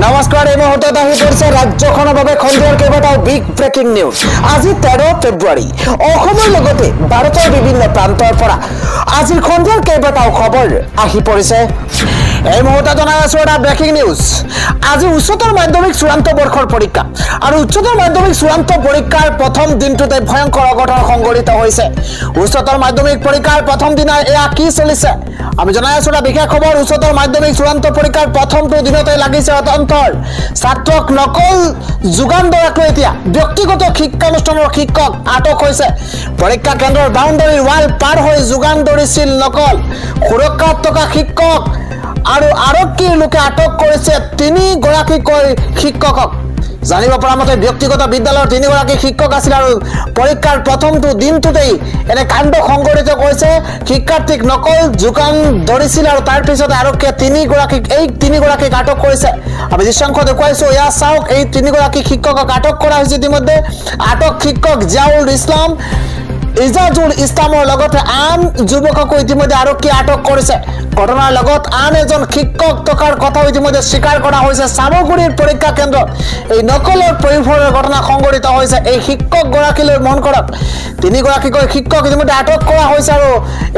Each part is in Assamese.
নমস্কাৰ এই মুহূৰ্তত আহি পৰিছে ৰাজ্যখনৰ বাবে খণ্ডৰ কেইবাটাও বিগ ব্ৰেকিং নিউজ। আজি 13 ফেব্ৰুৱাৰী অসমৰ লগতে ভাৰতৰ বিভিন্ন প্ৰান্তৰ পৰা আজিৰ খণ্ডৰ কেইবাটাও খবৰ আহি পৰিছে। এই মুহূৰ্তত জনাই আছো এটা ব্ৰেকিং নিউজ। আজি উচ্চতৰ মাধ্যমিক চূড়ান্ত বৰ্ষৰ পৰীক্ষা আৰু উচ্চতৰ মাধ্যমিক চূড়ান্ত পৰীক্ষাৰ প্ৰথম দিনটোতে ভয়ংকৰ অঘটন সংঘটিত হৈছে। উচ্চতৰ মাধ্যমিক পৰীক্ষাৰ প্ৰথম দিনা এয়া কি চলিছে আমি জনাই আছো এটা বিশেষ খবৰ। উচ্চতৰ মাধ্যমিক চূড়ান্ত পৰীক্ষাৰ প্ৰথমটো দিনতে লাগিছে অতন্তৰ। ছাত্ৰক নকল যোগান ধৰাকৈ এতিয়া ব্যক্তিগত শিক্ষানুষ্ঠানৰ শিক্ষক আটক হৈছে। পৰীক্ষা কেন্দ্ৰৰ বাউণ্ডাৰীৰ ৱাল পাৰ হৈ যোগান ধৰিছিল নকল। সুৰক্ষাত থকা শিক্ষক আৰু আৰক্ষীৰ লোকে আটক কৰিছে 3 গৰাকীকৈ শিক্ষকক। জানিব পৰা মতে ব্যক্তিগত বিদ্যালয়ৰ 3 গৰাকী শিক্ষক আছিল আৰু পৰীক্ষাৰ প্ৰথমটো দিনটোতেই এনে কাণ্ড সংঘটিত কৰিছে। শিক্ষাৰ্থীক নকল যোগান ধৰিছিল আৰু তাৰ পিছতে আৰক্ষীয়ে 3 গৰাকীক আটক কৰিছে। আমি দৃশ্যাংশ দেখুৱাইছো, এয়া চাওক। এই 3 গৰাকী শিক্ষকক আটক কৰা হৈছে। ইতিমধ্যে আটক শিক্ষক জিয়াউল ইছলাম, ইজাজুল ইছলামৰ লগতে আন যুৱককো ইতিমধ্যে আৰক্ষীয়ে আটক কৰিছে। ঘটনাৰ লগত আন এজন শিক্ষক থকাৰ কথাও ইতিমধ্যে স্বীকাৰ কৰা হৈছে। চামগুৰিৰ পৰীক্ষা কেন্দ্ৰত এই নকলৰ প্ৰয়োগৰ ঘটনা সংঘটিত হৈছে। এই শিক্ষক গৰাকীলৈ মন কৰক, 3 গৰাকীকৈ শিক্ষক ইতিমধ্যে আটক কৰা হৈছে আৰু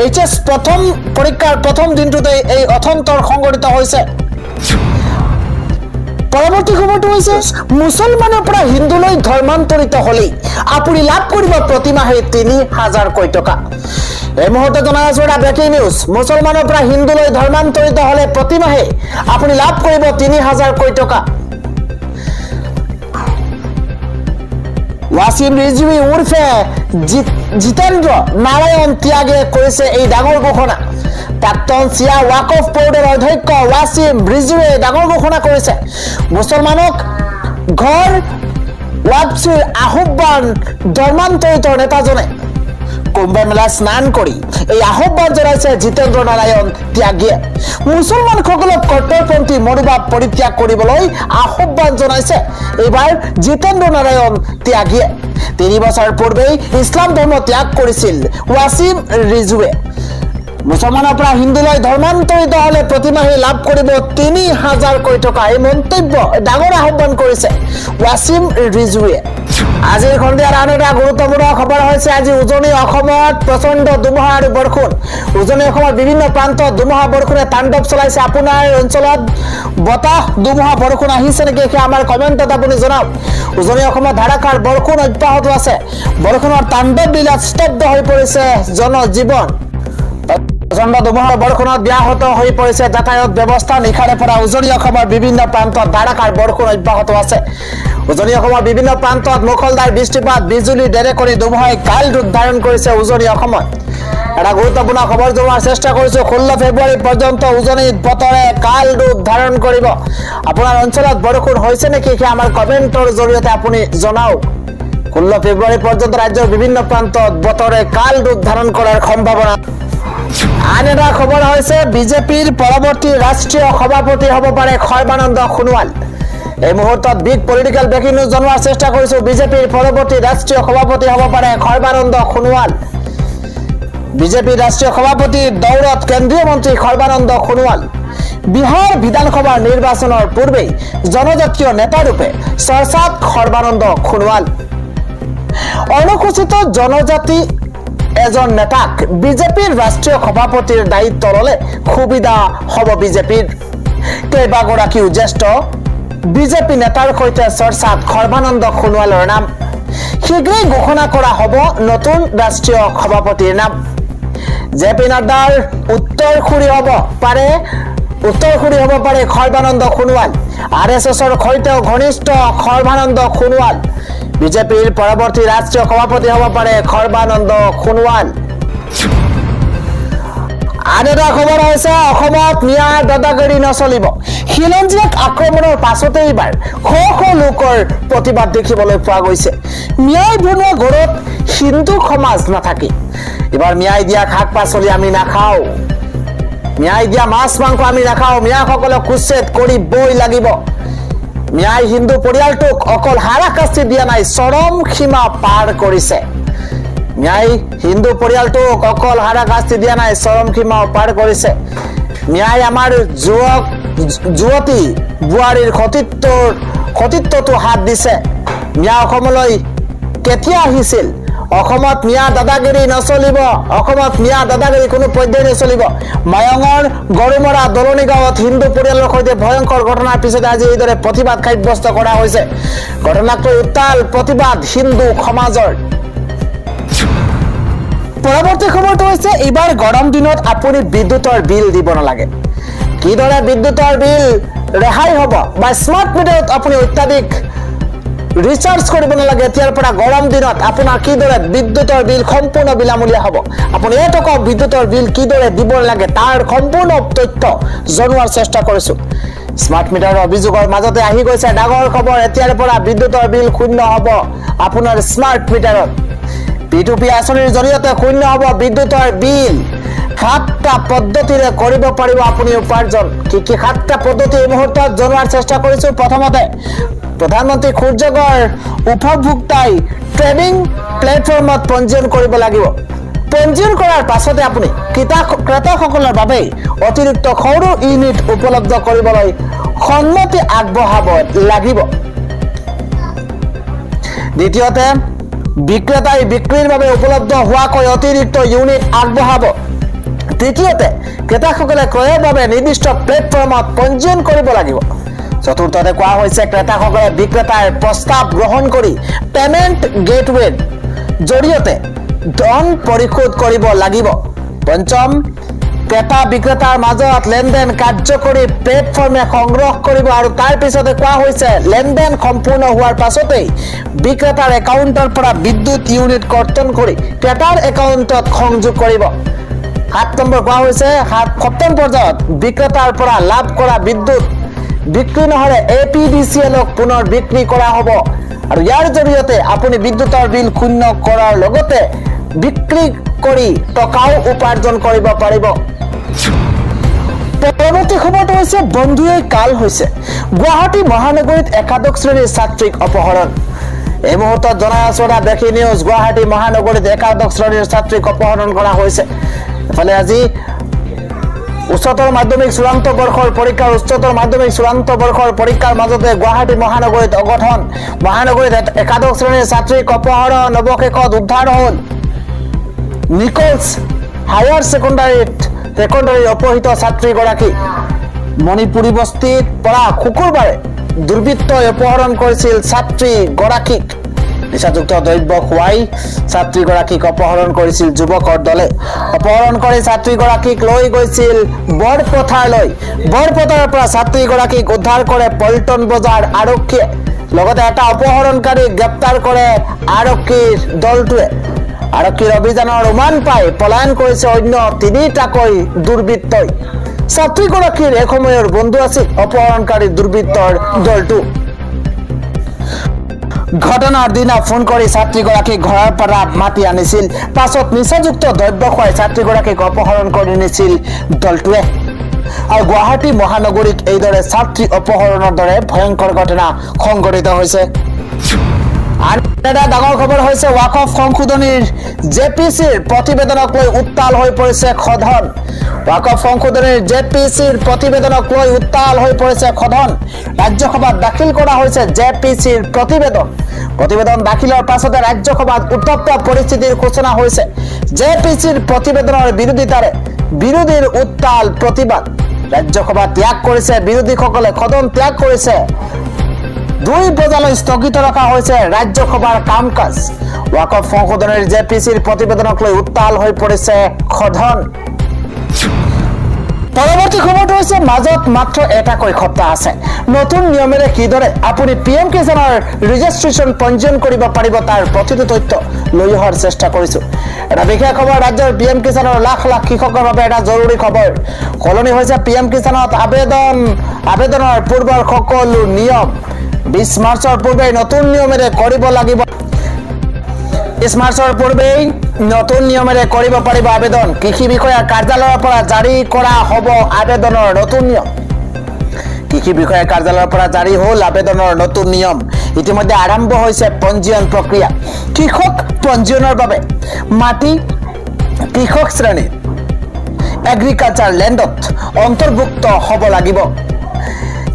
এইচএছ প্ৰথম পৰীক্ষাৰ প্ৰথম দিনটোতে এই অথন্তৰ সংঘটিত হৈছে। পৰৱৰ্তী খবৰটো হৈছে মুছলমানৰ পৰা হিন্দুলৈ ধৰ্মান্তৰিত হলেই আপুনি লাভ কৰিব প্ৰতিমাহে 3000কৈ টকা। এই মুহূৰ্তে জনাই আছো এটা ব্ৰেকিং নিউজ। মুছলমানৰ পৰা হিন্দুলৈ ধৰ্মান্তৰিত হলে প্ৰতিমাহে আপুনি লাভ কৰিব 3000কৈ টকা। ৱাছিম ৰিজভি উৰ্ফে জিতেন্দ্ৰ নাৰায়ণ ত্যাগে কৰিছে এই ডাঙৰ ঘোষণা। প্ৰাক্তন চিয়া ৱাকফ বৰ্ডৰ অধ্যক্ষ ৱাছিম ৰিজভিয়ে ডাঙৰ ঘোষণা কৰিছে। মুছলমানক ঘৰ ৱাপচিৰ আহ্বান ধৰ্মান্তৰিত নেতাজনে কুম্ভ মেলা স্নান কৰি এই আহ্বান জনাইছে জিতেন্দ্ৰ নাৰায়ণ ত্যাগীয়ে। মুছলমানসকলক কট্টৰপন্থী মনোভাৱ পৰিত্যাগ কৰিবলৈ আহ্বান জনাইছে এইবাৰ জিতেন্দ্ৰ নাৰায়ণ ত্যাগীয়ে। 3 বছৰ পূৰ্বে ইছলাম ধৰ্ম ত্যাগ কৰিছিল ৱাছিম ৰিজভিয়ে। মুছলমানৰ পৰা হিন্দুলৈ ধৰ্মান্তৰিত হলে প্ৰতিমাহে লাভ কৰিব 3000কৈ টকা। এই মন্তব্য ডাঙৰ আহ্বান কৰিছে ৱাছিম ৰিজভিয়ে। আজিৰ সন্ধিয়াৰ আন এটা গুৰুত্বপূৰ্ণ খবৰ হৈছে আজি উজনি অসমত প্ৰচণ্ড ধুমুহা আৰু বৰষুণ। উজনি অসমৰ বিভিন্ন প্ৰান্তত ধুমুহা বৰষুণে তাণ্ডৱ চলাইছে। আপোনাৰ অঞ্চলত বতাহ ধুমুহা বৰষুণ আহিছে নেকি সেয়া আমাৰ কমেণ্টত আপুনি জনাওক। উজনি অসমত ধাৰাসাৰ বৰষুণ অব্যাহত আছে। বৰষুণৰ তাণ্ডৱ লীলাত স্তব্ধ হৈ পৰিছে জনজীৱন। প্ৰচণ্ড ধুমুহাৰ বৰষুণত ব্যাহত হৈ পৰিছে যাতায়াত ব্যৱস্থা। নিশাৰে পৰা উজনি অসমৰ বিভিন্ন প্ৰান্তত ধাৰাসাৰ বৰষুণ অব্যাহত আছে। উজনি অসমৰ বিভিন্ন প্ৰান্তত মুখলধাৰ বৃষ্টিপাত, বিজুলী, ঢেৰেকনি ধুমুহাই কাল ৰূপ ধাৰণ কৰিছে উজনি অসমত। এটা গুৰুত্বপূৰ্ণ খবৰ জনোৱাৰ চেষ্টা কৰিছো। 16 ফেব্ৰুৱাৰী পৰ্যন্ত উজনিত বতৰে কাল ৰূপ ধাৰণ কৰিব। আপোনাৰ অঞ্চলত বৰষুণ হৈছে নেকি সেয়া আমাৰ কমেণ্টৰ জৰিয়তে আপুনি জনাওক। 16 ফেব্ৰুৱাৰী পৰ্যন্ত ৰাজ্যৰ বিভিন্ন প্ৰান্তত বতৰে কাল ৰূপ ধাৰণ কৰাৰ সম্ভাৱনা। আন এটা খবৰ হৈছে বিজেপিৰ পৰৱৰ্তী ৰাষ্ট্ৰীয় সভাপতি হ'ব পাৰে সৰ্বানন্দ সোণোৱাল। এই মুহূৰ্তত বিগ পলিটিকেল ব্ৰেকিং নিউজ জনোৱাৰ চেষ্টা কৰিছো। বিজেপিৰ পৰৱৰ্তী ৰাষ্ট্ৰীয় সভাপতি হ'ব পাৰে সৰ্বানন্দ সোণোৱাল। বিজেপিৰ ৰাষ্ট্ৰীয় সভাপতিৰ দৌৰত কেন্দ্ৰীয় মন্ত্ৰী সৰ্বানন্দ সোণোৱাল। বিহাৰ বিধানসভাৰ নিৰ্বাচনৰ পূৰ্বেই জনজাতীয় নেতাৰূপে চৰ্চাত সৰ্বানন্দ সোণোৱাল। অনুসূচিত জনজাতি এজন নেতাক বিজেপিৰ ৰাষ্ট্ৰীয় সভাপতিৰ দায়িত্ব ললে সুবিধা হ'ব বিজেপিৰ। কেইবাগৰাকীও জ্যেষ্ঠ বিজেপি নেতাৰ সৈতে চৰ্চাত সৰ্বানন্দ সোণোৱালৰ নাম। শীঘ্ৰেই ঘোষণা কৰা হ'ব নতুন ৰাষ্ট্ৰীয় সভাপতিৰ নাম। জে পি নাড্ডাৰ উত্তৰসূৰী হ'ব পাৰে সৰ্বানন্দ সোণোৱাল। RSSৰ সৈতেও ঘনিষ্ঠ সৰ্বানন্দ সোণোৱাল। বিজেপিৰ পৰৱৰ্তী ৰাষ্ট্ৰীয় সভাপতি হ'ব পাৰে সৰ্বানন্দ সোণোৱাল। আন এটা খবৰ হৈছে অসমত ন্যায় দাদাগিৰি নচলিব। খিলঞ্জীয়াক আক্ৰমণৰ পাছতে এইবাৰ শ লোকৰ প্ৰতিবাদ দেখিবলৈ পোৱা গৈছে। ন্যায় বনোৱা ঘৰত হিন্দু সমাজ নাথাকে। এইবাৰ ন্যায় দিয়া শাক পাচলি আমি নাখাওঁ, ন্যায় দিয়া মাছ মাংস আমি নাখাওঁ। মিয়াসকলক উচ্ছেদ কৰিবই লাগিব। ন্যায় হিন্দু পৰিয়ালটোক অকল হাৰাশাস্তি দিয়া নাই, চৰম সীমা পাৰ কৰিছে। ন্যায় হিন্দু পৰিয়ালটোক অকল হাৰাশাস্তি দিয়া নাই, চৰম সীমা পাৰ কৰিছে। ন্যায় আমাৰ যুৱক যুৱতী বুৱাৰীৰ সতীত্বটো হাত দিছে মিয়া অসমলৈ কেতিয়া আহিছিল অসমত মিয়া দাদাগিৰি নচলিব অসমত মিয়া দাদাগিৰি কোনো পধ্যেই নচলিব মায়ঙৰ গৰুমৰা দলনি গাঁৱত হিন্দু পৰিয়ালৰ সৈতে ভয়ংকৰ ঘটনাৰ পিছতে আজি এইদৰে প্ৰতিবাদ সাব্যস্ত কৰা হৈছে ঘটনাক লৈ উত্তাল প্ৰতিবাদ হিন্দু সমাজৰ পৰৱৰ্তী খবৰটো হৈছে এইবাৰ গৰম দিনত আপুনি বিদ্যুতৰ বিল দিব নালাগে কিদৰে বিদ্যুতৰ বিল ৰেহাই হ'ব বা স্মাৰ্ট মিটাৰত আপুনি অত্যাধিক ৰিচাৰ্জ কৰিব নালাগে এতিয়াৰ পৰা গৰম দিনত আপোনাৰ কিদৰে বিদ্যুতৰ বিল সম্পূৰ্ণ বিনামূলীয়া হ'ব আপুনি এটকা বিদ্যুতৰ বিল কিদৰে দিব লাগে তাৰ সম্পূৰ্ণ তথ্য জনোৱাৰ চেষ্টা কৰিছো স্মাৰ্ট মিটাৰৰ অভিযোগৰ মাজতে আহি গৈছে ডাঙৰ খবৰ এতিয়াৰ পৰা বিদ্যুতৰ বিল শূন্য হ'ব আপোনাৰ স্মাৰ্ট মিটাৰত P2P আঁচনিৰ জৰিয়তে শূন্য হ'ব বিদ্যুতৰ বিল 7টা পদ্ধতিৰে কৰিব পাৰিব আপুনি উপাৰ্জন কি 7টা পদ্ধতি এই মুহূৰ্তত জনোৱাৰ চেষ্টা কৰিছো প্ৰথমতে প্ৰধানমন্ত্ৰী সূৰ্যগড় উপভোক্তাই ট্ৰেডিং প্লেটফৰ্মত পঞ্জীয়ন কৰিব লাগিব পঞ্জীয়ন কৰাৰ পাছতে আপুনি ক্ৰেতাসকলৰ বাবে অতিৰিক্ত সৌৰ ইউনিট উপলব্ধ কৰিবলৈ সন্মতি আগবঢ়াব লাগিব দ্বিতীয়তে বিক্ৰেতাই বিক্ৰীৰ বাবে উপলব্ধ হোৱাকৈ অতিৰিক্ত ইউনিট আগবঢ়াব তৃতীয়তে ক্ৰেতাসকলে ক্ৰয়ৰ বাবে নিৰ্দিষ্ট প্লেটফৰ্মত পঞ্জীয়ন কৰিব লাগিব চতুৰ্থতে কোৱা হৈছে ক্ৰেতাসকলে বিক্ৰেতাৰ প্ৰস্তাৱ গ্ৰহণ কৰি পেমেন্ট গেটৱেৰ জৰিয়তে ধন পৰিশোধ কৰিব লাগিব পঞ্চম ক্ৰেতা বিক্ৰেতাৰ মাজত লেনদেন কাৰ্যকৰী প্লেটফৰ্মে সংগ্ৰহ কৰিব আৰু তাৰ পিছতে কোৱা হৈছে লেনদেন সম্পূৰ্ণ হোৱাৰ পাছতে বিক্ৰেতাৰ একাউণ্টৰ পৰা বিদ্যুৎ ইউনিট কৰ্তন কৰি ক্ৰেতাৰ একাউণ্টত সংযোগ কৰিব 7 নম্বৰ কোৱা হৈছে সপ্তম পৰ্যায়ত বিক্ৰেতাৰ পৰা লাভ কৰা বিদ্যুৎ বিক্ৰী নহলে APDCLক পুনৰ বিক্ৰী কৰা হ'ব আৰু ইয়াৰ জৰিয়তে আপুনি বিদ্যুতৰ বিল শূন্য কৰাৰ লগতে বিক্ৰী কৰি টকাও উপাৰ্জন কৰিব পাৰিব পৰৱৰ্তী খবৰটো হৈছে বন্ধুৱে কাল হৈছে গুৱাহাটী মহানগৰীত একাদশ শ্ৰেণীৰ ছাত্ৰীক অপহৰণ এই মুহূৰ্তত জনাই আছো এটা ব্ৰেকিং নিউজ গুৱাহাটী মহানগৰীত একাদশ শ্ৰেণীৰ ছাত্ৰীক অপহৰণ কৰা হৈছে এফালে আজি উচ্চতৰ মাধ্যমিক চূড়ান্ত বৰ্ষৰ পৰীক্ষাৰ মাজতে গুৱাহাটী মহানগৰীত অঘটন মহানগৰীত একাদশ শ্ৰেণীৰ ছাত্ৰীক অপহৰণ অৱশেষত উদ্ধাৰ হ'ল নিকলছ হায়াৰ সেকেন্ডাৰী অপহৃত ছাত্ৰীগৰাকী মণিপুৰী বস্তিত পৰা শুকুৰবাৰে দুৰ্বৃত্তই অপহৰণ কৰিছিল ছাত্ৰীগৰাকীক নিচাযুক্ত দ্ৰব্য খুৱাই ছাত্ৰীগৰাকীক অপহৰণ কৰিছিল যুৱকৰ দলে অপহৰণ কৰি ছাত্ৰীগৰাকীক লৈ গৈছিল বৰপথাৰলৈ বৰপথাৰৰ পৰা ছাত্ৰীগৰাকীক উদ্ধাৰ কৰে পল্টন বজাৰ আৰক্ষীয়ে লগতে এটা অপহৰণকাৰীক গ্ৰেপ্তাৰ কৰে আৰক্ষীৰ দলটোৱে আৰক্ষীৰ অভিযানৰ উমান পাই পলায়ন কৰিছে অন্য 3টাকৈ দুৰ্বৃত্তই ছাত্ৰীগৰাকীৰ এসময়ৰ বন্ধু আছিল অপহৰণকাৰী দুৰ্বৃত্তৰ দলটো ঘটনাৰ দিনা ফোন কৰি ছাত্ৰীগৰাকীক ঘৰৰ পৰা মাতি আনিছিল পাছত নিচাযুক্ত দ্ৰব্য খুৱাই ছাত্ৰীগৰাকীক অপহৰণ কৰি নিছিল দলটোৱে আৰু গুৱাহাটী মহানগৰীত এইদৰে ছাত্ৰী অপহৰণৰ দৰে ভয়ংকৰ ঘটনা সংঘটিত হৈছে ডাঙৰ খবৰ হৈছে ওয়াকফ সংশোধনীৰ জেপিচিৰ প্ৰতিবেদনক লৈ উত্তাল হৈ পৰিছে সদন ওয়াকফ সংশোধনীৰ জেপিচিৰ প্ৰতিবেদনক লৈ উত্তাল হৈ পৰিছে সদন ৰাজ্যসভাত দাখিল কৰা হৈছে জেপিচিৰ প্ৰতিবেদন দাখিলৰ পাছতে ৰাজ্যসভাত উত্তপ্ত পৰিস্থিতিৰ সূচনা হৈছে জেপিচিৰ প্ৰতিবেদনৰ বিৰোধীৰ উত্তাল প্ৰতিবাদ ৰাজ্যসভা ত্যাগ কৰিছে বিৰোধীসকলে সদন ত্যাগ কৰিছে 2 বজালৈ স্থগিত ৰখা হৈছে ৰাজ্যসভাৰ কাম-কাজ ওয়াকফ সংশোধনীৰ জেপিচিৰ প্ৰতিবেদনক লৈ উত্তাল হৈ পৰিছে সদন পৰৱৰ্তী খবৰটো হৈছে মাজত মাত্ৰ এটাকৈ সপ্তাহ আছে নতুন নিয়মেৰে কিদৰে আপুনি PM কিষাণৰ ৰেজিষ্ট্ৰেচন পঞ্জীয়ন কৰিব পাৰিব তাৰ প্ৰতিটো তথ্য লৈ অহাৰ চেষ্টা কৰিছো এটা বিশেষ খবৰ ৰাজ্যৰ PM কিষাণৰ লাখ লাখ কৃষকৰ বাবে এটা জৰুৰী খবৰ সলনি হৈছে PM কিষাণত আবেদনৰ পূৰ্বৰ সকলো নিয়ম 20 মাৰ্চৰ পূৰ্বে নতুন নিয়মেৰে কৰিব লাগিব 20 মাৰ্চৰ পূৰ্বে নতুন নিয়মেৰে কৰিব পাৰিব আবেদন কৃষি বিষয়া কাৰ্যালয়ৰ পৰা জাৰি কৰা হ'ব আবেদনৰ নতুন নিয়ম কৃষি বিষয়া কাৰ্যালয়ৰ পৰা জাৰি হ'ল আবেদনৰ নতুন নিয়ম ইতিমধ্যে আৰম্ভ হৈছে পঞ্জীয়ন প্ৰক্ৰিয়া কৃষক পঞ্জীয়নৰ বাবে মাটি কৃষক শ্ৰেণী এগ্ৰিকালচাৰ লেণ্ডত অন্তৰ্ভুক্ত হ'ব লাগিব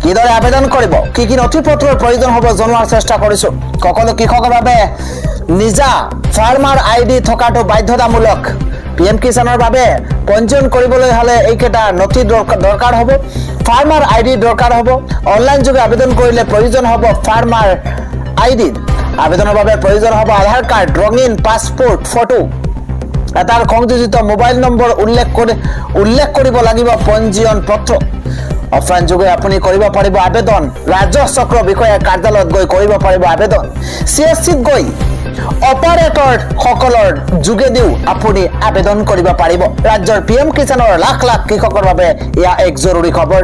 কিদৰে আবেদন কৰিব কি কি নথিপত্ৰৰ প্ৰয়োজন হ'ব জনোৱাৰ চেষ্টা কৰিছো সকলো কৃষকৰ বাবে নিজা ফাৰ্মাৰ আইডি থকাটো বাধ্যতামূলক পিএম কিষাণৰ বাবে পঞ্জীয়ন কৰিবলৈ হলে এইকেইটা নথি দৰকাৰ হ'ব ফাৰ্মাৰ আইডি দৰকাৰ হ'ব অনলাইন যোগে আবেদন কৰিলে প্ৰয়োজন হ'ব ফাৰ্মাৰ আইডি আবেদনৰ বাবে প্ৰয়োজন হ'ব আধাৰ কাৰ্ড ৰঙীন পাছপোৰ্ট ফটো এটাৰ সংযোজিত মোবাইল নম্বৰ উল্লেখ কৰিব লাগিব পঞ্জীয়ন পত্ৰ অফলাইন যোগে আপুনি কৰিব পাৰিব আবেদন ৰাজ্য চক্ৰ বিষয়া কাৰ্যালয়ত গৈ কৰিব পাৰিব আবেদন সিএসসিত গৈ অপাৰেটৰ সকলৰ যোগেদিও আপুনি আবেদন কৰিব পাৰিব ৰাজ্যৰ পিএম কিষাণৰ লাখ লাখ কৃষকৰ বাবে ইয়া এক জৰুৰী খবৰ